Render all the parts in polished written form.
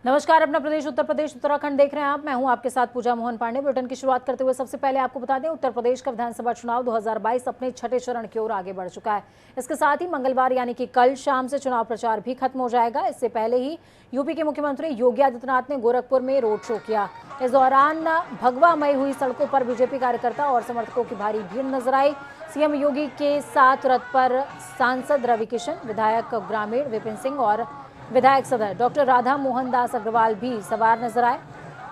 नमस्कार। अपना प्रदेश उत्तर प्रदेश उत्तराखंड देख रहे हैं आप। मैं हूं आपके साथ पूजा मोहन पांडे। बुलेटिन की शुरुआत करते हुए सबसे पहले आपको बता दें, उत्तर प्रदेश का विधानसभा चुनाव 2022 अपने छठे चरण की ओर आगे बढ़ चुका है। इसके साथ ही मंगलवार यानी कि कल शाम से चुनाव प्रचार भी खत्म हो जाएगा। इससे पहले ही यूपी के मुख्यमंत्री योगी आदित्यनाथ ने गोरखपुर में रोड शो किया। इस दौरान भगवामय हुई सड़कों पर बीजेपी कार्यकर्ता और समर्थकों की भारी भीड़ नजर आई। सीएम योगी के साथ रथ पर सांसद रवि किशन, विधायक ग्रामीण विपिन सिंह और विधायक सदर डॉक्टर राधा मोहन दास अग्रवाल भी सवार नजर आए।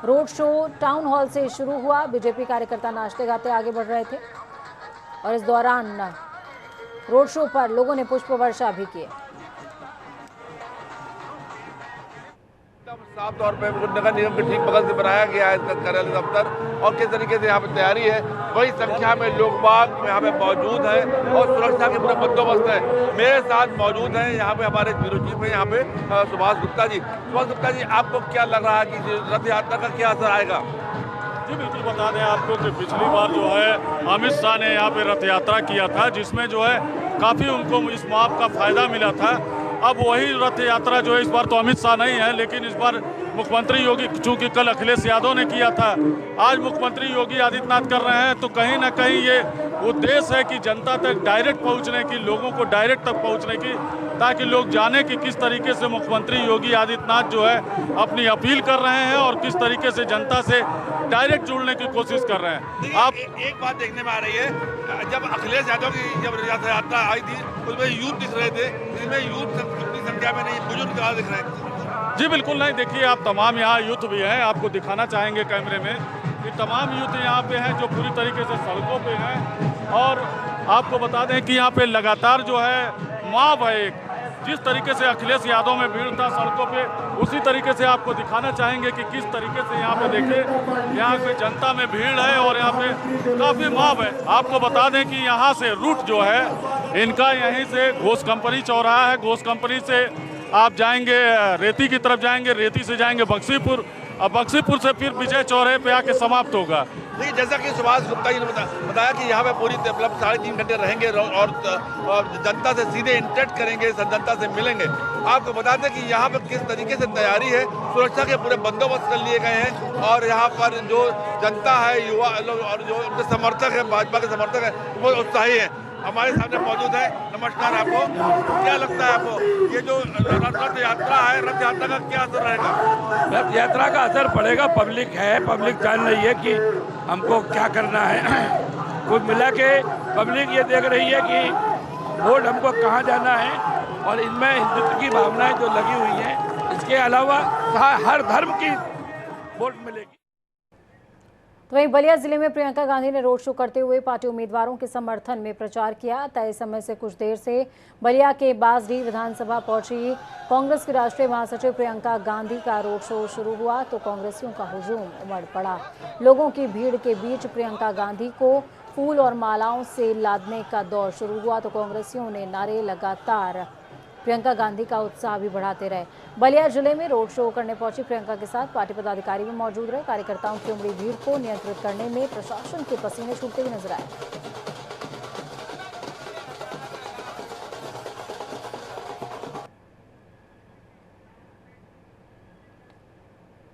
रोड शो टाउन हॉल से शुरू हुआ। बीजेपी कार्यकर्ता नाचते गाते आगे बढ़ रहे थे और इस दौरान रोड शो पर लोगों ने पुष्प वर्षा भी किए। साफ तौर पे नगर निगम के ठीक बगल से बनाया गया है इसका कार्यालय दफ्तर, और किस तरीके से यहाँ पे तैयारी है, बड़ी संख्या में लोग बाग यहाँ पे मौजूद हैं और सुरक्षा के पूरा बंदोबस्त है। मेरे साथ मौजूद हैं यहाँ पे हमारे ब्यूरो चीफ है यहाँ पे सुभाष गुप्ता जी। सुभाष गुप्ता जी, आपको क्या लग रहा है कि रथ यात्रा का क्या असर आएगा? जी बिल्कुल, बता दें आपको कि पिछली बार जो है अमित शाह ने यहाँ पे रथ यात्रा किया था, जिसमें जो है काफ़ी उनको इस मुआवजे का फायदा मिला था। अब वही रथ यात्रा जो है, इस बार तो अमित शाह नहीं है, लेकिन इस बार मुख्यमंत्री योगी, चूंकि कल अखिलेश यादव ने किया था, आज मुख्यमंत्री योगी आदित्यनाथ कर रहे हैं, तो कहीं ना कहीं ये उद्देश्य है कि जनता तक डायरेक्ट पहुंचने की, लोगों को डायरेक्ट तक पहुंचने की, ताकि लोग जाने कि किस तरीके से मुख्यमंत्री योगी आदित्यनाथ जो है अपनी अपील कर रहे हैं और किस तरीके से जनता से डायरेक्ट जुड़ने की कोशिश कर रहे हैं। आप एक बात देखने में आ रही है, जब अखिलेश यादव की जब रथ यात्रा आई थी उसमें यूथ दिख रहे थे, इसमें यूथ अपनी संख्या में नहीं, बुजुर्ग ज़्यादा दिख रहे हैं। जी बिल्कुल नहीं, देखिए आप तमाम यहाँ यूथ भी हैं, आपको दिखाना चाहेंगे कैमरे में कि तमाम यूथ यहाँ पे हैं जो पूरी तरीके से सड़कों पे हैं। और आपको बता दें कि यहाँ पे लगातार जो है मॉब है एक, जिस तरीके से अखिलेश यादव में भीड़ था सड़कों पे, उसी तरीके से आपको दिखाना चाहेंगे कि किस तरीके से यहाँ पे देखें, यहाँ पे जनता में भीड़ है और यहाँ पे काफ़ी मॉब है। आपको बता दें कि यहाँ से रूट जो है इनका, यहीं से घोष कंपनी चौराहा है, घोष कंपनी से आप जाएंगे रेती की तरफ जाएंगे, रेती से जाएंगे बक्सीपुर, और बक्सीपुर से फिर विजय चौराहे पे आके समाप्त होगा। देखिए, जैसा कि सुभाष गुप्ता जी ने बताया कि यहाँ पे पूरी मतलब 3.5 घंटे रहेंगे और जनता से सीधे इंटरेक्ट करेंगे, जनता से मिलेंगे। आपको बता दें कि यहाँ पे किस तरीके से तैयारी है, सुरक्षा के पूरे बंदोबस्त कर लिए गए हैं और यहाँ पर जो जनता है, युवा और जो उनके समर्थक है, भाजपा के समर्थक है, वो उत्साही है। हमारे सामने मौजूद है। नमस्कार। आपको क्या लगता है, आपको ये जो रथ यात्रा है, रथ यात्रा का क्या असर रहेगा? रथ यात्रा का असर पड़ेगा, पब्लिक है, पब्लिक जान रही है कि हमको क्या करना है। कुल मिला के पब्लिक ये देख रही है कि वोट हमको कहाँ जाना है, और इनमें हिंदुत्व की भावनाएं जो लगी हुई हैं, इसके अलावा हर धर्म की वोट मिलेगी। तो वहीं बलिया जिले में प्रियंका गांधी ने रोड शो करते हुए पार्टी उम्मीदवारों के समर्थन में प्रचार किया। तय समय से कुछ देर से बलिया के बासडीह विधानसभा पहुंची कांग्रेस की राष्ट्रीय महासचिव प्रियंका गांधी का रोड शो शुरू हुआ तो कांग्रेसियों का हुजूम उमड़ पड़ा। लोगों की भीड़ के बीच प्रियंका गांधी को फूल और मालाओं से लादने का दौर शुरू हुआ तो कांग्रेसियों ने नारे लगातार प्रियंका गांधी का उत्साह भी बढ़ाते रहे। बलिया जिले में रोड शो करने पहुंची प्रियंका के साथ पार्टी पदाधिकारी भी मौजूद रहे। कार्यकर्ताओं की उमड़ी भीड़ को नियंत्रित करने में प्रशासन के पसीने छूटते हुए नजर आए।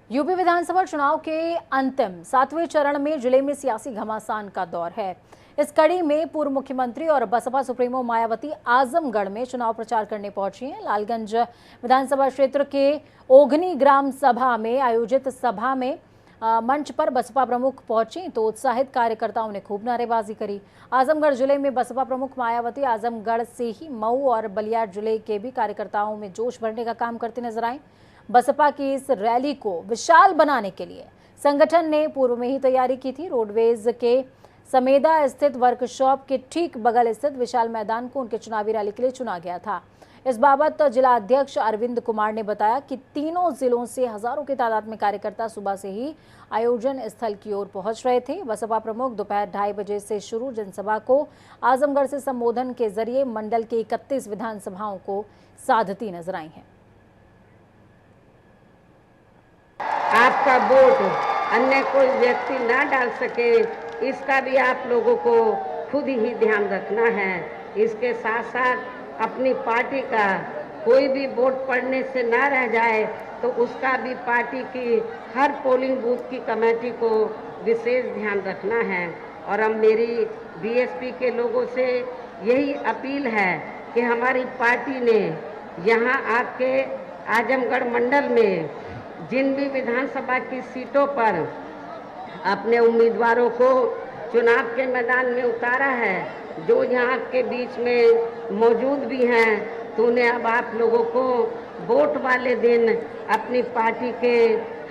यूपी विधानसभा चुनाव के अंतिम 7वें चरण में जिले में सियासी घमासान का दौर है। इस कड़ी में पूर्व मुख्यमंत्री और बसपा सुप्रीमो मायावती आजमगढ़ में चुनाव प्रचार करने पहुंची हैं। लालगंज विधानसभा क्षेत्र के ओघनी ग्राम सभा में आयोजित सभा में मंच पर बसपा प्रमुख पहुंची तो उत्साहित कार्यकर्ताओं ने खूब नारेबाजी करी। आजमगढ़ जिले में बसपा प्रमुख मायावती आजमगढ़ से ही मऊ और बलिया जिले के भी कार्यकर्ताओं में जोश भरने का काम करते नजर आए। बसपा की इस रैली को विशाल बनाने के लिए संगठन ने पूर्व में ही तैयारी की थी। रोडवेज के समेदा स्थित वर्कशॉप के ठीक बगल स्थित विशाल मैदान को उनके चुनावी रैली के लिए चुना गया था। इस बाबत जिला अध्यक्ष अरविंद कुमार ने बताया कि तीनों जिलों से हजारों की तादाद में कार्यकर्ता सुबह से ही आयोजन स्थल की ओर पहुंच रहे थे। बसपा प्रमुख दोपहर 2:30 बजे से शुरू जनसभा को आजमगढ़ से संबोधन के जरिए मंडल के 31 विधानसभाओं को साधती नजर आई हैं। आपका वोट अन्य कोई व्यक्ति ना डाल सके, इसका भी आप लोगों को खुद ही ध्यान रखना है। इसके साथ साथ अपनी पार्टी का कोई भी वोट पड़ने से ना रह जाए तो उसका भी पार्टी की हर पोलिंग बूथ की कमेटी को विशेष ध्यान रखना है। और अब मेरी बीएसपी के लोगों से यही अपील है कि हमारी पार्टी ने यहाँ आपके आजमगढ़ मंडल में जिन भी विधानसभा की सीटों पर अपने उम्मीदवारों को चुनाव के मैदान में उतारा है, जो यहाँ के बीच में मौजूद भी हैं, तो उन्हें अब आप लोगों को वोट वाले दिन अपनी पार्टी के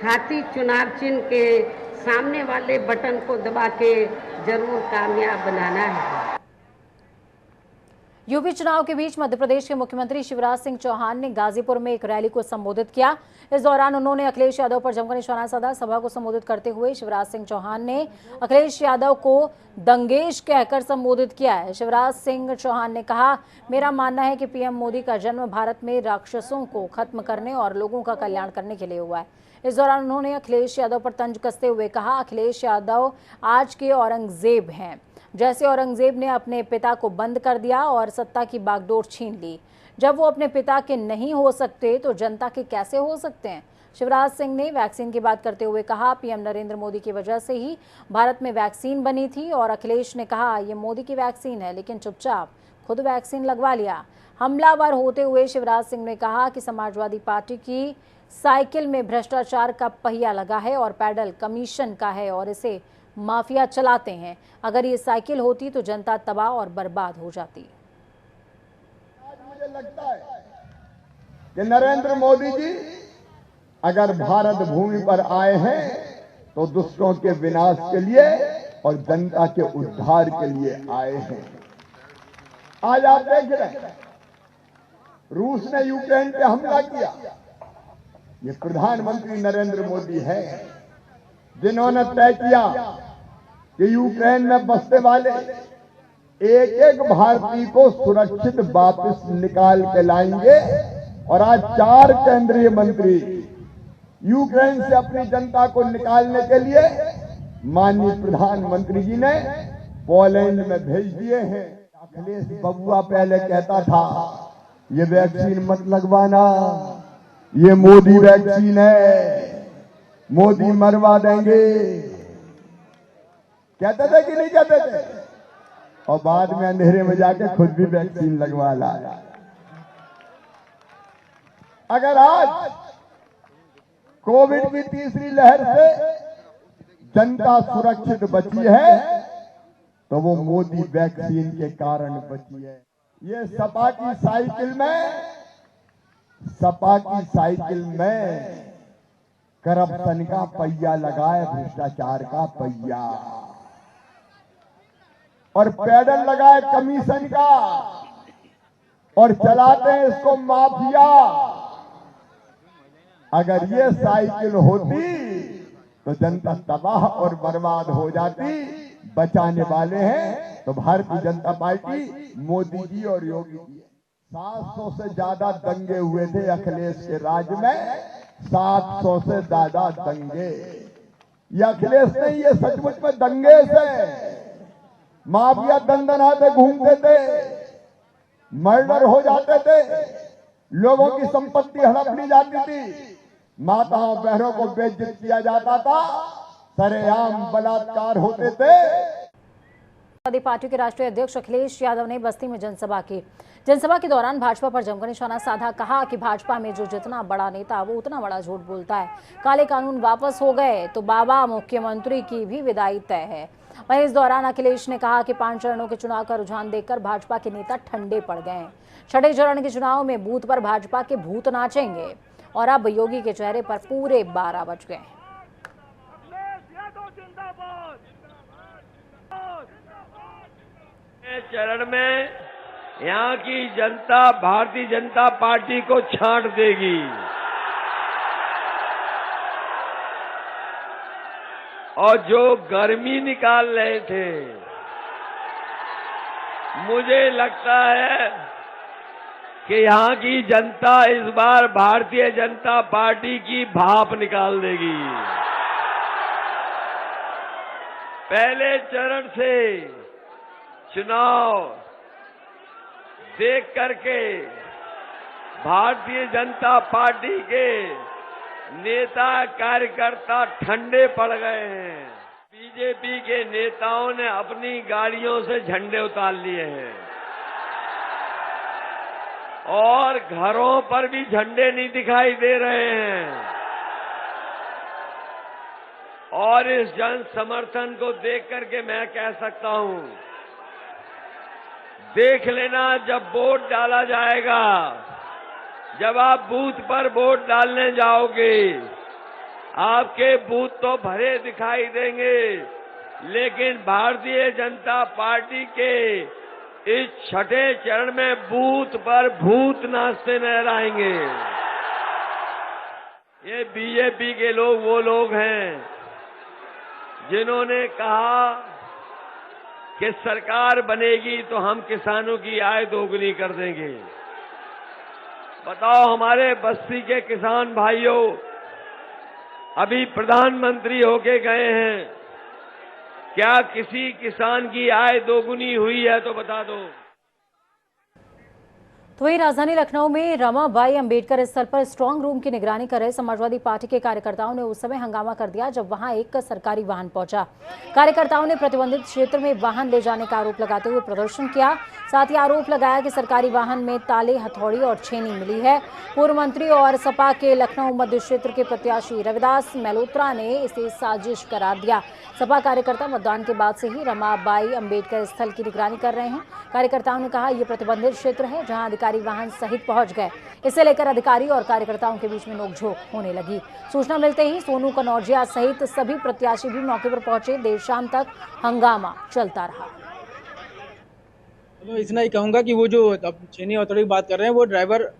हाथी चुनाव चिन्ह के सामने वाले बटन को दबा के जरूर कामयाब बनाना है। यूपी चुनाव के बीच मध्य प्रदेश के मुख्यमंत्री शिवराज सिंह चौहान ने गाजीपुर में एक रैली को संबोधित किया। इस दौरान उन्होंने अखिलेश यादव पर जमकर निशाना साधा। सभा को संबोधित करते हुए शिवराज सिंह चौहान ने अखिलेश यादव को दंगेश कहकर संबोधित किया है। शिवराज सिंह चौहान ने कहा, मेरा मानना है कि पीएम मोदी का जन्म भारत में राक्षसों को खत्म करने और लोगों का कल्याण करने के लिए हुआ है। इस दौरान उन्होंने अखिलेश यादव पर तंज कसते हुए कहा, अखिलेश यादव आज के औरंगजेब हैं। जैसे औरंगजेब ने अपने पिता को बंद कर दिया और सत्ता की बागडोर छीन ली। जब वो अपने पिता के नहीं हो सकते तो जनता के कैसे हो सकते हैं। शिवराज सिंह ने वैक्सीन की बात करते हुए कहा, पीएम नरेंद्र मोदी की वजह से ही भारत में वैक्सीन बनी थी। और अखिलेश ने कहा, ये मोदी की वैक्सीन है, लेकिन चुपचाप खुद वैक्सीन लगवा लिया। हमलावर होते हुए शिवराज सिंह ने कहा कि समाजवादी पार्टी की साइकिल में भ्रष्टाचार का पहिया लगा है और पैडल कमीशन का है और इसे माफिया चलाते हैं। अगर ये साइकिल होती तो जनता तबाह और बर्बाद हो जाती। आज मुझे लगता है कि नरेंद्र मोदी जी अगर भारत भूमि पर आए हैं तो दुष्टों के विनाश के लिए और जनता के उद्धार के लिए आए हैं। आज आप देख रहे हैं, रूस ने यूक्रेन पे हमला किया। ये प्रधानमंत्री नरेंद्र मोदी है जिन्होंने तय किया कि यूक्रेन में बसने वाले एक एक भारतीय को सुरक्षित वापस निकाल के लाएंगे। और आज 4 केंद्रीय मंत्री यूक्रेन से अपनी जनता को निकालने के लिए माननीय प्रधानमंत्री जी ने पोलैंड में भेज दिए हैं। अखिलेश बबुआ पहले कहता था, ये वैक्सीन मत लगवाना, ये मोदी वैक्सीन है, मोदी मरवा देंगे। कहते थे कि नहीं कहते थे? और बाद में अंधेरे में जाके खुद भी वैक्सीन लगवा लाया। अगर आज कोविड की तीसरी लहर से जनता सुरक्षित बची है तो वो मोदी वैक्सीन के कारण बची है। ये सपा की साइकिल में करप्शन का पहिया लगा है, भ्रष्टाचार का पहिया, और पैडल लगा है कमीशन का, और चलाते हैं इसको माफिया। अगर ये साइकिल होती तो जनता तबाह और बर्बाद हो जाती। बचाने वाले हैं तो भारतीय जनता पार्टी, मोदी जी और योगी जी। 700 से ज्यादा दंगे हुए थे अखिलेश के राज में, 700 से ज्यादा दंगे। ये अखिलेश नहीं, ये सचमुच में दंगे से माफिया दंदनाते घूमते थे, मर्डर हो जाते थे, लोगों की संपत्ति हड़प ली जाती थी, माताओं बहनों को बेइज्जत किया जाता था, सरेआम बलात्कार होते थे। समाजवादी पार्टी के राष्ट्रीय अध्यक्ष अखिलेश यादव ने बस्ती में जनसभा की। जनसभा के दौरान भाजपा पर जमकर निशाना साधा। कहा कि भाजपा में जो जितना बड़ा नेता वो उतना बड़ा झूठ बोलता है। काले कानून वापस हो गए तो बाबा मुख्यमंत्री की भी विदाई तय है। वहीं इस दौरान अखिलेश ने कहा कि 5 चरणों के चुनाव का रुझान देखकर भाजपा के नेता ठंडे पड़ गए हैं। 6ठे चरण के चुनाव में बूथ पर भाजपा के भूत नाचेंगे और अब योगी के चेहरे पर पूरे 12 बज गए। चरण में यहाँ की जनता भारतीय जनता पार्टी को छांट देगी। और जो गर्मी निकाल रहे थे, मुझे लगता है कि यहाँ की जनता इस बार भारतीय जनता पार्टी की भाप निकाल देगी। पहले चरण से चुनाव देख करके भारतीय जनता पार्टी के नेता कार्यकर्ता ठंडे पड़ गए हैं। बीजेपी के नेताओं ने अपनी गाड़ियों से झंडे उतार लिए हैं और घरों पर भी झंडे नहीं दिखाई दे रहे हैं। और इस जन समर्थन को देख करके मैं कह सकता हूं, देख लेना जब वोट डाला जाएगा, जब आप बूथ पर वोट डालने जाओगे, आपके बूथ तो भरे दिखाई देंगे, लेकिन भारतीय जनता पार्टी के इस छठे चरण में बूथ पर भूत नाचते नजर आएंगे। ये बीजेपी के लोग वो लोग हैं जिन्होंने कहा कि सरकार बनेगी तो हम किसानों की आय दोगुनी कर देंगे। बताओ हमारे बस्ती के किसान भाइयों, अभी प्रधानमंत्री होके गए हैं, क्या किसी किसान की आय दोगुनी हुई है तो बता दो। तो वहीं राजधानी लखनऊ में रमाबाई अंबेडकर स्थल पर स्ट्रांग रूम की निगरानी कर रहे समाजवादी पार्टी के कार्यकर्ताओं ने उस समय हंगामा कर दिया जब वहां एक सरकारी वाहन पहुंचा। कार्यकर्ताओं ने प्रतिबंधित क्षेत्र में वाहन ले जाने का आरोप लगाते हुए प्रदर्शन किया। साथ ही आरोप लगाया कि सरकारी वाहन में ताले, हथौड़ी और छेनी मिली है। पूर्व मंत्री और सपा के लखनऊ मध्य क्षेत्र के प्रत्याशी रविदास मेहलोत्रा ने इसे साजिश करार दिया। सपा कार्यकर्ता मतदान के बाद से ही रमाबाई अंबेडकर स्थल की निगरानी कर रहे हैं। कार्यकर्ताओं ने कहा यह प्रतिबंधित क्षेत्र है जहां अधिकारी वाहन सहित पहुंच गए। इसे लेकर अधिकारी और कार्यकर्ताओं के बीच में नोकझोंक होने लगी। सूचना मिलते ही सोनू कनौजिया सहित सभी प्रत्याशी भी मौके पर पहुंचे। देर शाम तक हंगामा चलता रहा। तो इतना ही कहूंगा कि वो जो छेनी हथौड़ी की बात कर रहे हैं वो ड्राइवर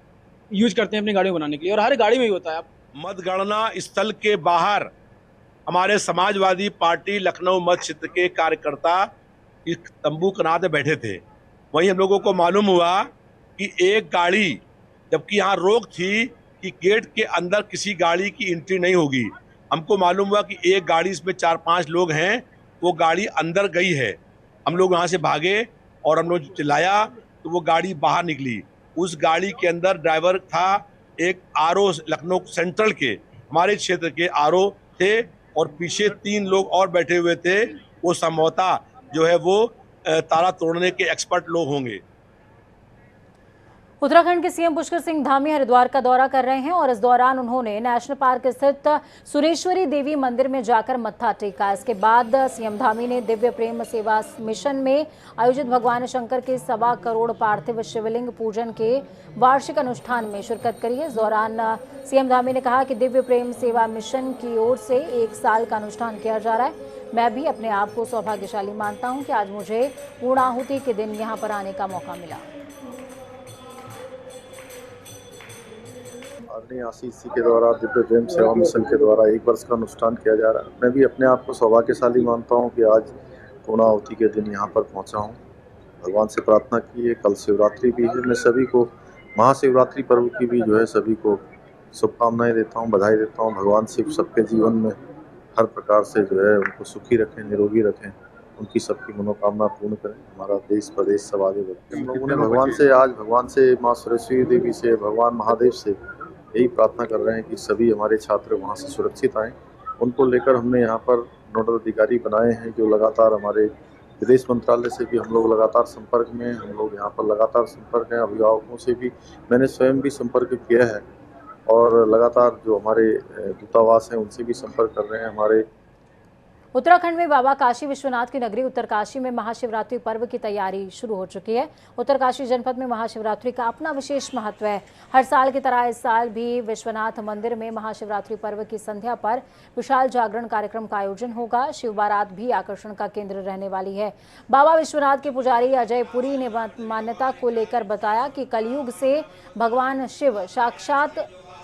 यूज करते हैं अपनी गाड़ी बनाने के लिए, और हर गाड़ी में ही होता है। मतगणना स्थल के बाहर हमारे समाजवादी पार्टी लखनऊ मध्य क्षेत्र के कार्यकर्ता इस तंबू कनाते बैठे थे। वहीं हम लोगों को मालूम हुआ कि एक गाड़ी, जबकि यहाँ रोक थी कि गेट के अंदर किसी गाड़ी की एंट्री नहीं होगी, हमको मालूम हुआ कि एक गाड़ी इसमें 4-5 लोग हैं, वो गाड़ी अंदर गई है। हम लोग वहाँ से भागे और हम लोग चिल्लाया तो वो गाड़ी बाहर निकली। उस गाड़ी के अंदर ड्राइवर था एक आरओ, लखनऊ सेंट्रल के हमारे क्षेत्र के आरओ थे, और पीछे 3 लोग और बैठे हुए थे। वो संभवतः जो है वो ताला तोड़ने के एक्सपर्ट लोग होंगे। उत्तराखंड के सीएम पुष्कर सिंह धामी हरिद्वार का दौरा कर रहे हैं और इस दौरान उन्होंने नेशनल पार्क स्थित सुरेश्वरी देवी मंदिर में जाकर मत्था टेका। इसके बाद सीएम धामी ने दिव्य प्रेम सेवा मिशन में आयोजित भगवान शंकर के 1.25 करोड़ पार्थिव शिवलिंग पूजन के वार्षिक अनुष्ठान में शिरकत करी है। इस दौरान सीएम धामी ने कहा कि दिव्य प्रेम सेवा मिशन की ओर से 1 साल का अनुष्ठान किया जा रहा है। मैं भी अपने आप को सौभाग्यशाली मानता हूँ कि आज मुझे पूर्णाहुति के दिन यहाँ पर आने का मौका मिला। आदरणीय आशीष जी के द्वारा दिव्य प्रेम सेवा मिशन के द्वारा 1 वर्ष का अनुष्ठान किया जा रहा है। मैं भी अपने आप को सौभाग्यशाली मानता हूं कि आज पूर्णाहुति के दिन यहां पर पहुंचा हूं। भगवान से प्रार्थना की है, कल शिवरात्रि भी है। मैं सभी को महाशिवरात्रि पर्व की भी जो है सभी को शुभकामनाएं देता हूं, बधाई देता हूं। भगवान शिव सबके जीवन में हर प्रकार से जो है उनको सुखी रखें, निरोगी रखें, उनकी सबकी मनोकामना पूर्ण करें। हमारा देश प्रदेश सब आगे बढ़े। हम लोगों ने भगवान से माँ सुरेश्वरी देवी से, भगवान महादेव से यही प्रार्थना कर रहे हैं कि सभी हमारे छात्र वहां से सुरक्षित आएं। उनको लेकर हमने यहाँ पर नोडल अधिकारी बनाए हैं जो लगातार हमारे विदेश मंत्रालय से भी हम लोग लगातार संपर्क में, हम लोग यहाँ पर लगातार संपर्क हैं। अभिभावकों से भी मैंने स्वयं भी संपर्क किया है और लगातार जो हमारे दूतावास हैं उनसे भी संपर्क कर रहे हैं। हमारे उत्तराखंड में बाबा काशी विश्वनाथ की नगरी उत्तरकाशी में महाशिवरात्रि पर्व की तैयारी शुरू हो चुकी है। उत्तरकाशी जनपद में महाशिवरात्रि का अपना विशेष महत्व है। हर साल की तरह इस साल भी विश्वनाथ मंदिर में महाशिवरात्रि पर्व की संध्या पर विशाल जागरण कार्यक्रम का आयोजन होगा। शिव बारात भी आकर्षण का केंद्र रहने वाली है। बाबा विश्वनाथ के पुजारी अजय पुरी ने मान्यता को लेकर बताया कि कलयुग से भगवान शिव साक्षात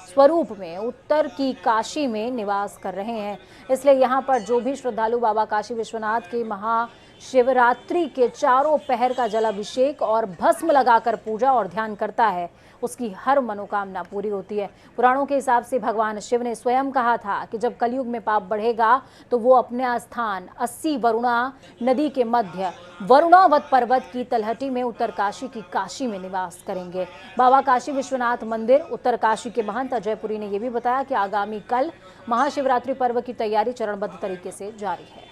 स्वरूप में उत्तर की काशी में निवास कर रहे हैं, इसलिए यहाँ पर जो भी श्रद्धालु बाबा काशी विश्वनाथ के शिवरात्रि के चारों पहर का जलाभिषेक और भस्म लगाकर पूजा और ध्यान करता है, उसकी हर मनोकामना पूरी होती है। पुराणों के हिसाब से भगवान शिव ने स्वयं कहा था कि जब कलयुग में पाप बढ़ेगा तो वो अपना स्थान 80 वरुणा नदी के मध्य वरुणावत पर्वत की तलहटी में उत्तरकाशी की काशी में निवास करेंगे। बाबा काशी विश्वनाथ मंदिर उत्तरकाशी के महंत अजयपुरी ने यह भी बताया कि आगामी कल महाशिवरात्रि पर्व की तैयारी चरणबद्ध तरीके से जारी है।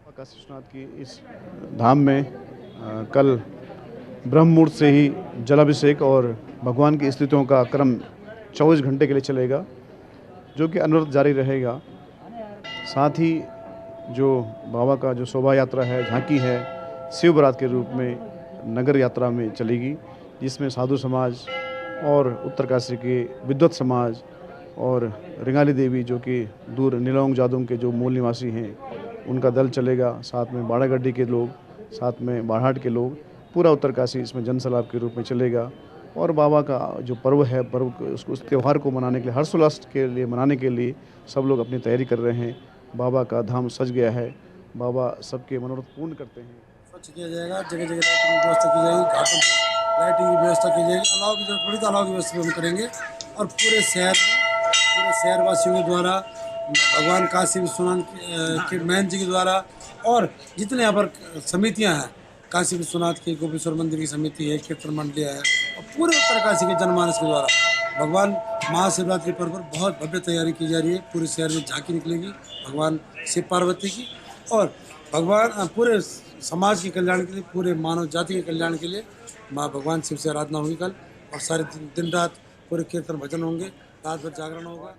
काशी विश्वनाथ की इस धाम में कल ब्रह्म मुहूर्त से ही जलाभिषेक और भगवान की स्तुतियों का क्रम 24 घंटे के लिए चलेगा, जो कि अनवरत जारी रहेगा। साथ ही जो बाबा का जो शोभा यात्रा है, झांकी है, शिव बारात के रूप में नगर यात्रा में चलेगी, जिसमें साधु समाज और उत्तरकाशी के विद्वत समाज और रिंगाली देवी जो कि दूर नीलौंग जादोंग के जो मूल निवासी हैं उनका दल चलेगा। साथ में बाड़ागड्डी के लोग, साथ में बाड़हाट के लोग, पूरा उत्तरकाशी इसमें जनसैलाब के रूप में चलेगा। और बाबा का जो पर्व है, उस त्यौहार को मनाने के लिए, हर्षोल्लास के लिए मनाने के लिए सब लोग अपनी तैयारी कर रहे हैं। बाबा का धाम सज गया है, बाबा सबके मनोरथ पूर्ण करते हैं। स्वच्छ किया जाएगा, जगह जगह लाइटिंग की व्यवस्था की जाएगी, घाटों पर लाइटिंग की व्यवस्था की जाएगी, अलाव की जरूरत पड़ी तो अलाव की व्यवस्था हम करेंगे। और पूरे शहरवासियों के द्वारा, भगवान काशी विश्वनाथ के महंत जी के द्वारा और जितने यहाँ पर समितियाँ हैं, काशी विश्वनाथ की, गोपेश्वर मंदिर की समिति है, कीर्तन मंडली है, और पूरे उत्तरकाशी के जनमानस के द्वारा भगवान महाशिवरात्रि पर्व पर बहुत भव्य तैयारी की जा रही है। पूरे शहर में झांकी निकलेगी भगवान शिव पार्वती की, और भगवान पूरे समाज के कल्याण के लिए, पूरे मानव जाति के कल्याण के लिए माँ भगवान शिव से आराधना होगी कल। और सारे दिन रात पूरे कीर्तन भजन होंगे, रात भर जागरण होगा।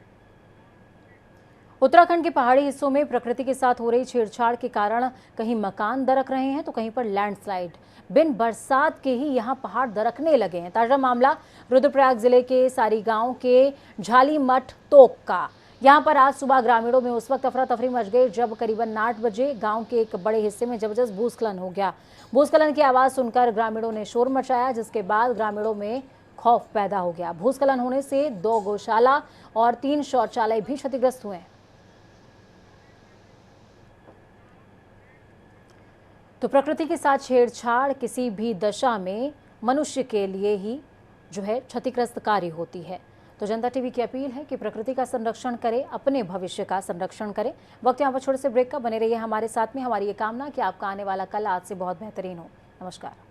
उत्तराखंड के पहाड़ी हिस्सों में प्रकृति के साथ हो रही छेड़छाड़ के कारण कहीं मकान दरक रहे हैं तो कहीं पर लैंडस्लाइड। बिन बरसात के ही यहां पहाड़ दरकने लगे हैं। ताजा मामला रुद्रप्रयाग जिले के सारी गांव के झालीमठ तोक का। यहां पर आज सुबह ग्रामीणों में उस वक्त अफरा तफरी मच गई जब करीबन 8 बजे गांव के एक बड़े हिस्से में जबरदस्त भूस्खलन हो गया। भूस्खलन की आवाज सुनकर ग्रामीणों ने शोर मचाया, जिसके बाद ग्रामीणों में खौफ पैदा हो गया। भूस्खलन होने से 2 गौशाला और 3 शौचालय भी क्षतिग्रस्त हुए। तो प्रकृति के साथ छेड़छाड़ किसी भी दशा में मनुष्य के लिए ही जो है क्षतिग्रस्तकारी होती है। तो जनता टीवी की अपील है कि प्रकृति का संरक्षण करें, अपने भविष्य का संरक्षण करें। वक्त यहाँ पर छोटे से ब्रेक का, बने रहिए हमारे साथ में। हमारी ये कामना कि आपका आने वाला कल आज से बहुत बेहतरीन हो। नमस्कार।